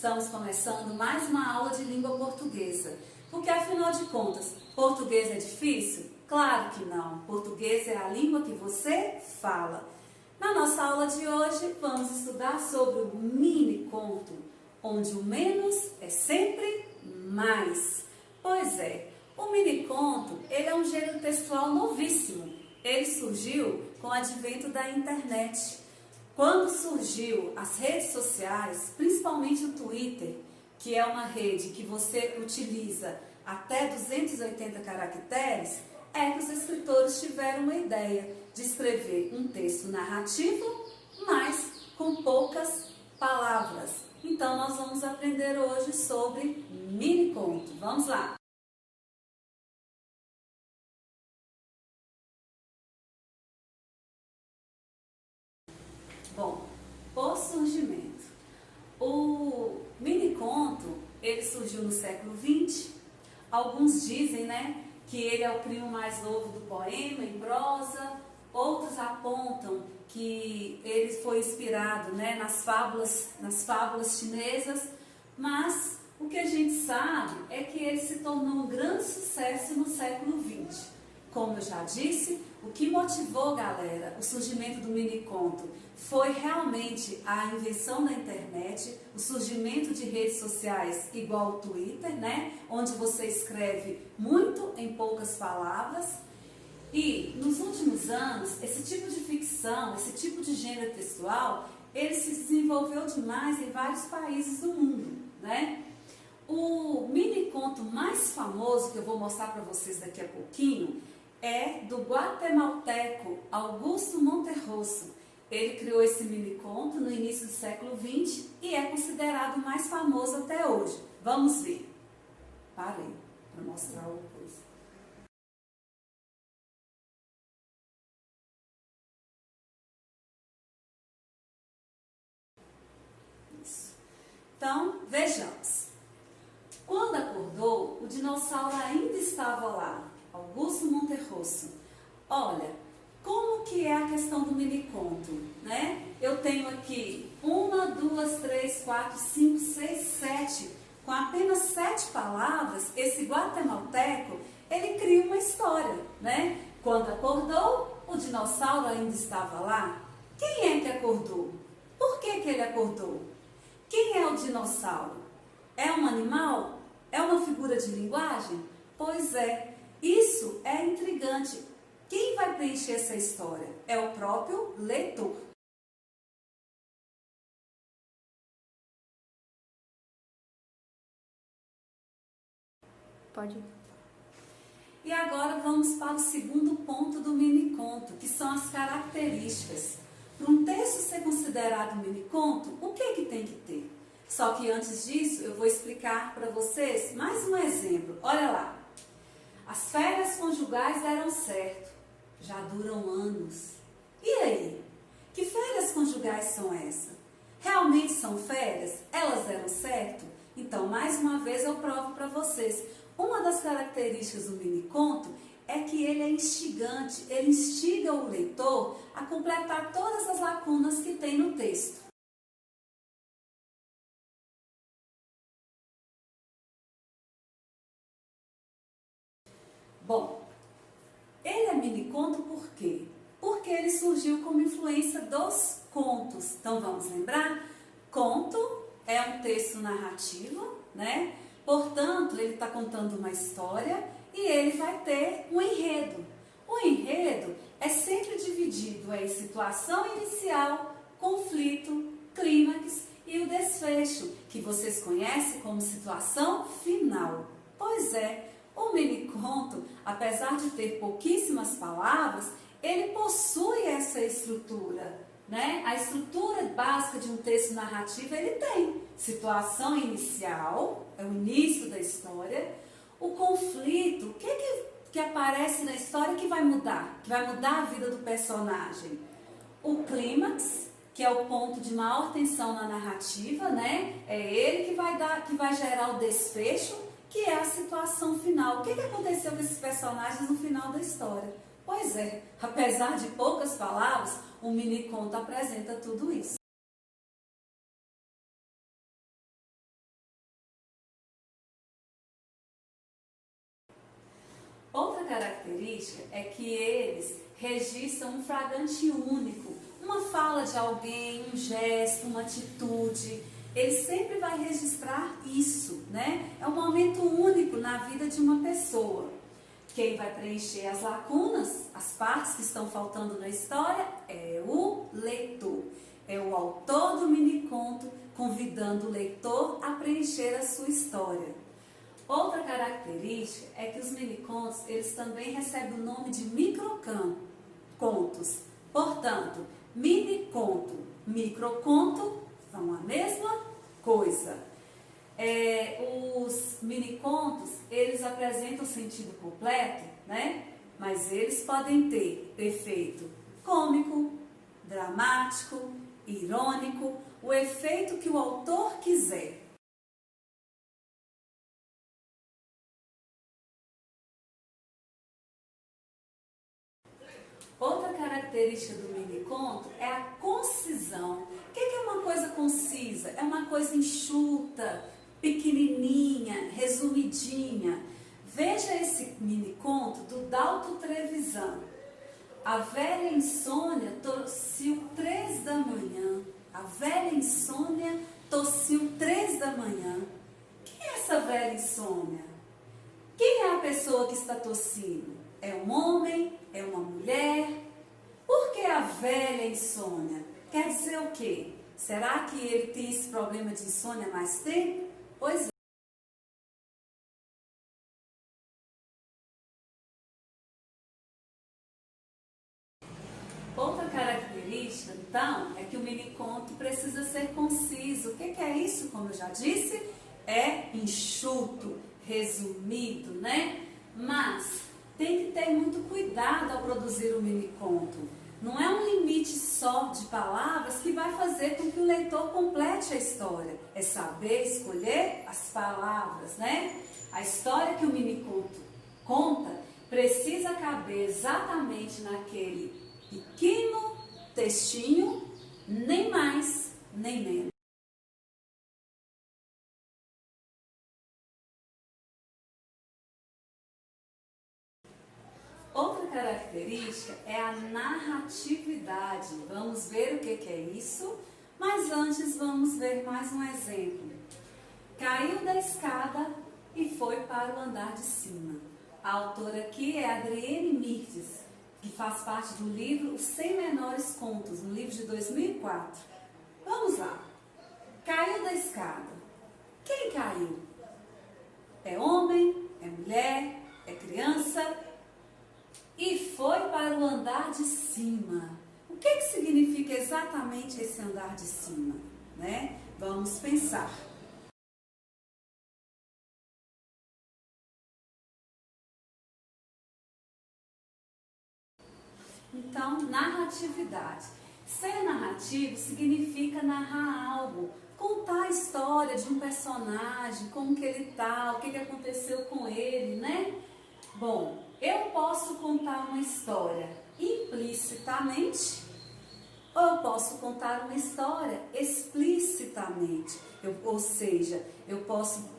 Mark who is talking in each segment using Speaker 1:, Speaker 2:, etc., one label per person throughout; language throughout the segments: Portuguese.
Speaker 1: Estamos começando mais uma aula de língua portuguesa. Porque afinal de contas, português é difícil? Claro que não. Português é a língua que você fala. Na nossa aula de hoje, vamos estudar sobre o mini conto, onde o menos é sempre mais. Pois é, o mini conto, ele é um gênero textual novíssimo. Ele surgiu com o advento da internet. Quando surgiu as redes sociais, principalmente o Twitter, que é uma rede que você utiliza até 280 caracteres, é que os escritores tiveram uma ideia de escrever um texto narrativo, mas com poucas palavras. Então, nós vamos aprender hoje sobre mini conto. Vamos lá! Bom, o surgimento. O mini conto, ele surgiu no século XX. Alguns dizem, que ele é o primo mais novo do poema em prosa. Outros apontam que ele foi inspirado, nas fábulas chinesas. Mas o que a gente sabe é que ele se tornou um grande sucesso no século XX. Como eu já disse, o que motivou, galera, o surgimento do mini conto foi realmente a invenção da internet, o surgimento de redes sociais igual o Twitter, onde você escreve muito em poucas palavras. E nos últimos anos, esse tipo de ficção, esse tipo de gênero textual, ele se desenvolveu demais em vários países do mundo, O mini conto mais famoso que eu vou mostrar para vocês daqui a pouquinho é do guatemalteco Augusto Monterroso. Ele criou esse mini conto no início do século XX e é considerado o mais famoso até hoje. Vamos ver. Parei para mostrar uma coisa. Isso. Então, vejamos. Quando acordou, o dinossauro ainda estava lá. Augusto Monterroso. Olha, como que é a questão do mini conto, Eu tenho aqui 1, 2, 3, 4, 5, 6, 7. Com apenas 7 palavras, esse guatemalteco, ele cria uma história, Quando acordou, o dinossauro ainda estava lá. Quem é que acordou? Por que ele acordou? Quem é o dinossauro? É um animal? É uma figura de linguagem? Pois é. Isso é intrigante. Quem vai preencher essa história? É o próprio leitor.
Speaker 2: Pode ir.
Speaker 1: E agora vamos para o segundo ponto do mini conto, que são as características. Para um texto ser considerado mini conto, o que tem que ter? Só que antes disso, eu vou explicar para vocês mais um exemplo. Olha lá. As férias conjugais deram certo, já duram anos. E aí? Que férias conjugais são essas? Realmente são férias? Elas deram certo? Então, mais uma vez eu provo para vocês. Uma das características do mini conto é que ele é instigante, ele instiga o leitor a completar todas as lacunas que tem no texto. Bom, ele é mini conto por quê? Porque ele surgiu como influência dos contos. Então vamos lembrar? Conto é um texto narrativo, Portanto, ele está contando uma história e ele vai ter um enredo. O enredo é sempre dividido em situação inicial, conflito, clímax e o desfecho, que vocês conhecem como situação final. Pois é. O mini conto, apesar de ter pouquíssimas palavras, ele possui essa estrutura, A estrutura básica de um texto narrativo ele tem. Situação inicial, é o início da história. O conflito, o que aparece na história que vai mudar? Que vai mudar a vida do personagem. O clímax, que é o ponto de maior tensão na narrativa, É ele que vai gerar o desfecho, que é a situação final. O que aconteceu com esses personagens no final da história? Pois é, apesar de poucas palavras, o mini conto apresenta tudo isso. característica é que eles registram um flagrante único, uma fala de alguém, um gesto, uma atitude. Ele sempre vai registrar isso, né? É um momento único na vida de uma pessoa. Quem vai preencher as lacunas, as partes que estão faltando na história, é o leitor. É o autor do miniconto convidando o leitor a preencher a sua história. Outra característica é que os minicontos, eles também recebem o nome de microcontos. Portanto, miniconto, microconto são a mesma coisa. Os minicontos, eles apresentam o sentido completo, né? Mas eles podem ter efeito cômico, dramático, irônico, o efeito que o autor quiser. Outra característica do miniconto é a concisão. O que é uma coisa concisa? É uma coisa enxuta, pequenininha, resumidinha. Veja esse miniconto do Dalto Trevisan. A velha insônia tossiu 3 da manhã. A velha insônia tossiu 3 da manhã. Quem é essa velha insônia? Quem é a pessoa que está tossindo? É um homem? É uma mulher? Por que a velha insônia? Quer dizer o quê? Será que ele tem esse problema de insônia há mais tempo? Pois é. Outra característica, então, é que o miniconto precisa ser conciso. O que é isso? Como eu já disse, é enxuto, resumido, né? Mas tem que ter muito cuidado ao produzir o miniconto. Não é um limite só de palavras que vai fazer com que o leitor complete a história. É saber escolher as palavras, né? A história que o miniconto conta precisa caber exatamente naquele pequeno textinho, nem mais, nem menos. Outra característica é a narratividade. Vamos ver o que é isso, mas antes vamos ver mais um exemplo. Caiu da escada e foi para o andar de cima. A autora aqui é Adrienne Mirtes, que faz parte do livro Os 100 Menores Contos, no livro de 2004. Vamos lá. Caiu da escada. Quem caiu? É homem? É mulher? É criança? E foi para o andar de cima. O que significa exatamente esse andar de cima, né? Vamos pensar. Então, narratividade. Ser narrativo significa narrar algo, contar a história de um personagem, como que ele está, o que aconteceu com ele, né? Bom, eu posso contar uma história implicitamente ou eu posso contar uma história explicitamente. Ou seja, eu posso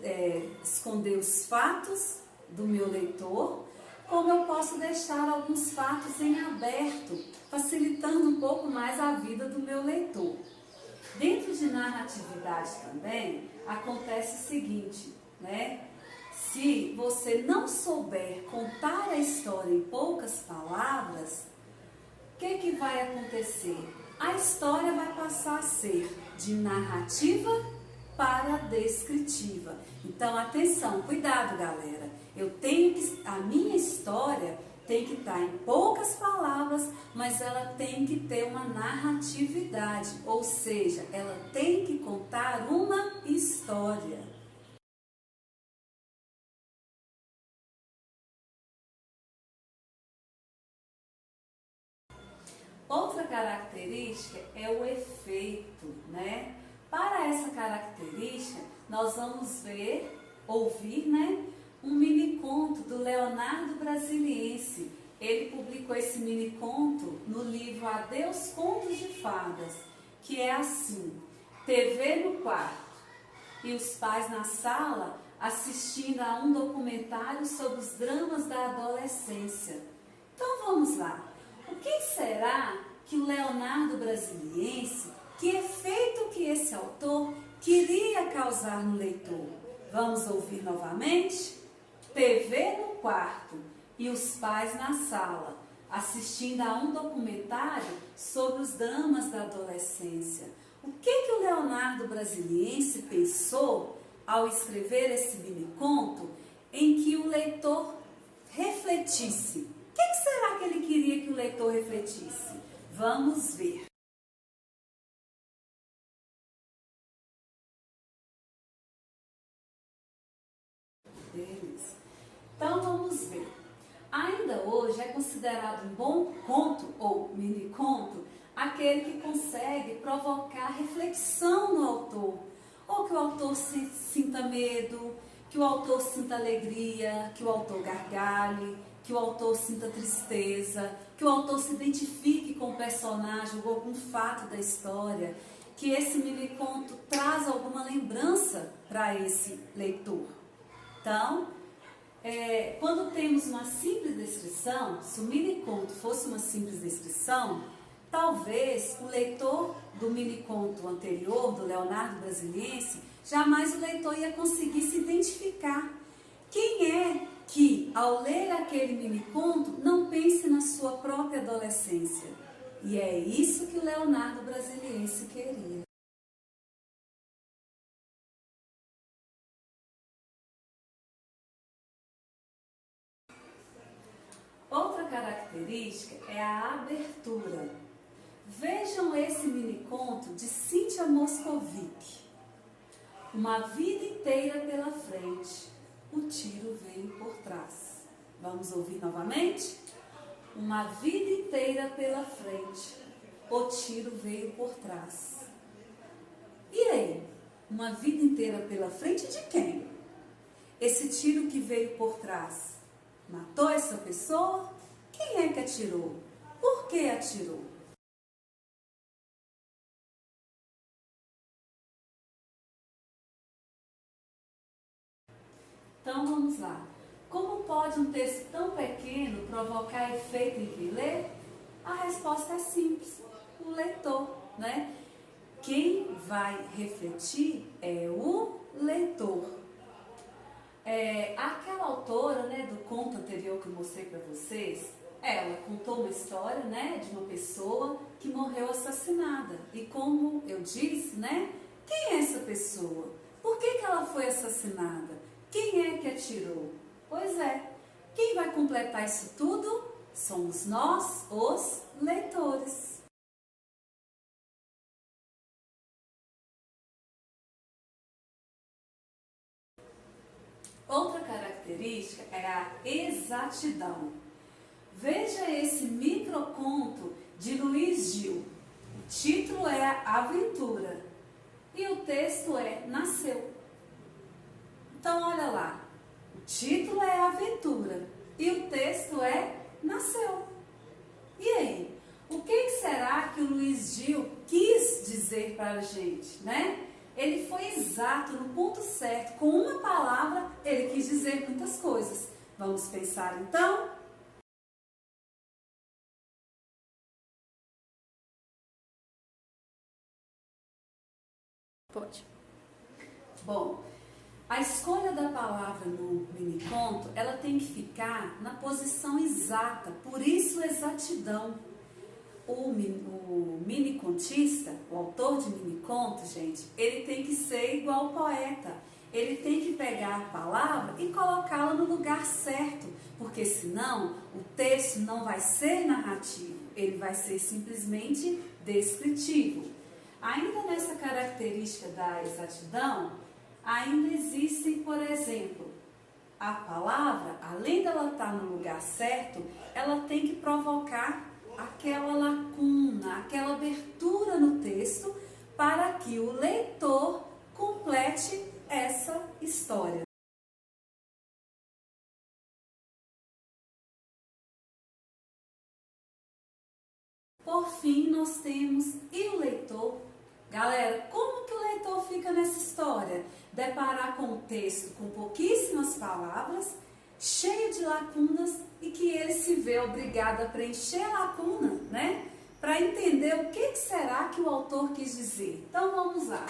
Speaker 1: esconder os fatos do meu leitor, como eu posso deixar alguns fatos em aberto, facilitando um pouco mais a vida do meu leitor. Dentro de narratividade também acontece o seguinte, né? Se você não souber contar a história em poucas palavras, o que vai acontecer? A história vai passar a ser de narrativa para descritiva. Então, atenção, cuidado, galera. A minha história tem que estar em poucas palavras, mas ela tem que ter uma narratividade, ou seja, ela tem que contar uma história. Outra característica é o efeito, né? Para essa característica, nós vamos ouvir, né, um miniconto do Leonardo Brasiliense. Ele publicou esse miniconto no livro Adeus Contos de Fadas, que é assim: TV no quarto. e os pais na sala assistindo a um documentário sobre os dramas da adolescência. Então vamos lá. O que será que o Leonardo Brasiliense, que efeito que esse autor queria causar no leitor? Vamos ouvir novamente? TV no quarto e os pais na sala, assistindo a um documentário sobre os dramas da adolescência. O que o Leonardo Brasiliense pensou ao escrever esse mini-conto em que o leitor refletisse? O que será que ele queria que o leitor refletisse? Vamos ver. Beleza. Então vamos ver. Ainda hoje é considerado um bom conto ou mini-conto aquele que consegue provocar reflexão no autor, ou que o autor sinta medo, que o autor sinta alegria, que o autor gargalhe, que o autor sinta tristeza, que o autor se identifique com o personagem ou algum fato da história, que esse mini-conto traz alguma lembrança para esse leitor. Então, quando temos uma simples descrição, se o mini-conto fosse uma simples descrição, talvez o leitor do mini-conto anterior, do Leonardo Brasiliense, jamais o leitor ia conseguir se identificar. Quem é que, ao ler aquele mini-conto, não pense na sua própria adolescência? E é isso que o Leonardo Brasiliense queria. Outra característica é a abertura. Vejam esse mini-conto de Cíntia Moscovici. Uma vida inteira pela frente, o tiro veio por trás. Vamos ouvir novamente? Uma vida inteira pela frente, o tiro veio por trás. E aí? Uma vida inteira pela frente de quem? Esse tiro que veio por trás matou essa pessoa? Quem é que atirou? Por que atirou? Então vamos lá. Como pode um texto tão pequeno provocar efeito em quem lê? A resposta é simples: o leitor, né? Quem vai refletir é o leitor. Aquela autora, né, do conto anterior que eu mostrei para vocês, ela contou uma história, né, de uma pessoa que morreu assassinada. E como eu disse, né, quem é essa pessoa? Por que ela foi assassinada? Quem é que atirou? Pois é, quem vai completar isso tudo somos nós, os leitores. Outra característica é a exatidão. Veja esse microconto de Luiz Gil. O título é Aventura e o texto é Nasceu. Então olha lá, o título é Aventura e o texto é Nasceu. E aí, o que será que o Luiz Gil quis dizer para a gente, né? Ele foi exato no ponto certo, com uma palavra ele quis dizer muitas coisas. Vamos pensar então?
Speaker 2: Pode.
Speaker 1: Bom, a escolha da palavra no mini-conto, ela tem que ficar na posição exata, por isso exatidão. O mini-contista, o autor de mini-conto, gente, ele tem que ser igual ao poeta. Ele tem que pegar a palavra e colocá-la no lugar certo, porque senão o texto não vai ser narrativo, ele vai ser simplesmente descritivo. Ainda nessa característica da exatidão, ainda existem, por exemplo, a palavra, além dela estar no lugar certo, ela tem que provocar aquela lacuna, aquela abertura no texto para que o leitor complete essa história. Por fim, nós temos e o leitor. Galera, como que o leitor fica nessa história? Deparar com um texto com pouquíssimas palavras, cheio de lacunas e que ele se vê obrigado a preencher a lacuna, né? Para entender o que será que o autor quis dizer. Então vamos lá.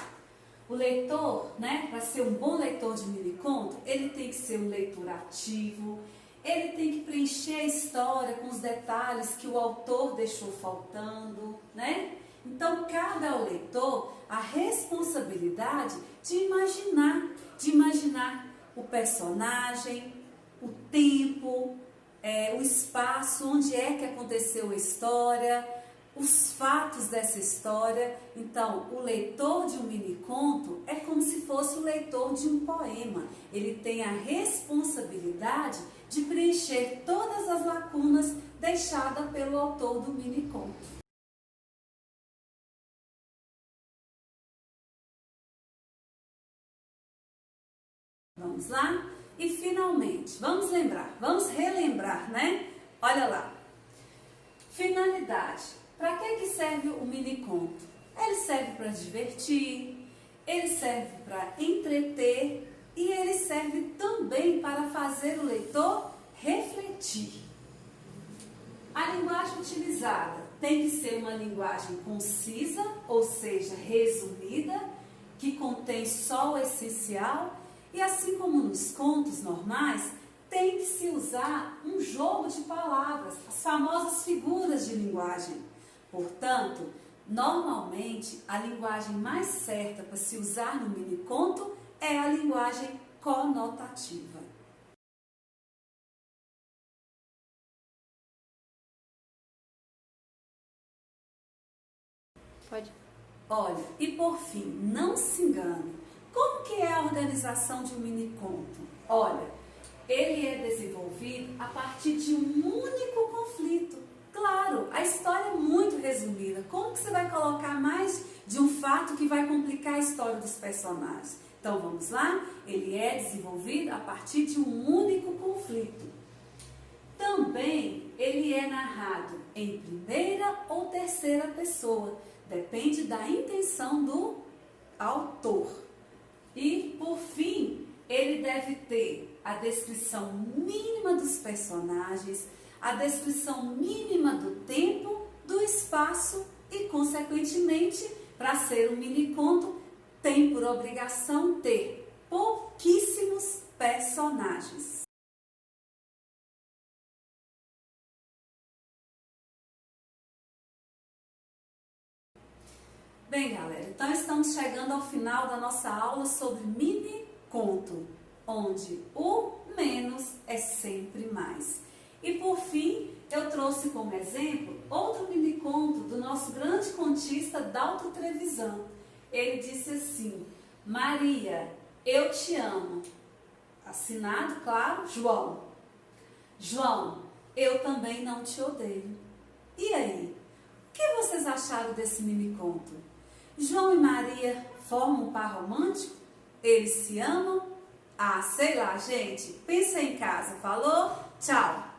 Speaker 1: O leitor, né, para ser um bom leitor de mini-conto, ele tem que ser um leitor ativo, ele tem que preencher a história com os detalhes que o autor deixou faltando, né? Então, cabe ao leitor a responsabilidade de imaginar o personagem, o tempo, o espaço, onde é que aconteceu a história, os fatos dessa história. Então, o leitor de um mini-conto é como se fosse o leitor de um poema. Ele tem a responsabilidade de preencher todas as lacunas deixadas pelo autor do mini-conto. Vamos lá? E finalmente, vamos relembrar, né? Olha lá. Finalidade. Para que serve o mini-conto? Ele serve para divertir, ele serve para entreter e ele serve também para fazer o leitor refletir. A linguagem utilizada tem que ser uma linguagem concisa, ou seja, resumida, que contém só o essencial. E assim como nos contos normais, tem que se usar um jogo de palavras, as famosas figuras de linguagem. Portanto, normalmente, a linguagem mais certa para se usar no mini-conto é a linguagem conotativa.
Speaker 2: Pode.
Speaker 1: Olha, e por fim, não se engane. Como que é a organização de um mini-conto? Olha, ele é desenvolvido a partir de um único conflito. Claro, a história é muito resumida. Como que você vai colocar mais de um fato que vai complicar a história dos personagens? Então vamos lá? Ele é desenvolvido a partir de um único conflito. Também ele é narrado em primeira ou terceira pessoa. Depende da intenção do autor. E, por fim, ele deve ter a descrição mínima dos personagens, a descrição mínima do tempo, do espaço e, consequentemente, para ser um mini-conto, tem por obrigação ter pouquíssimos personagens. Bem, galera, então estamos chegando ao final da nossa aula sobre mini-conto, onde o menos é sempre mais. E por fim, eu trouxe como exemplo outro mini-conto do nosso grande contista Dalto Trevisan. Ele disse assim: Maria, eu te amo. Assinado, claro, João. João, eu também não te odeio. E aí, o que vocês acharam desse mini-conto? João e Maria formam um par romântico? Eles se amam? Ah, sei lá, gente. Pensa em casa. Falou? Tchau!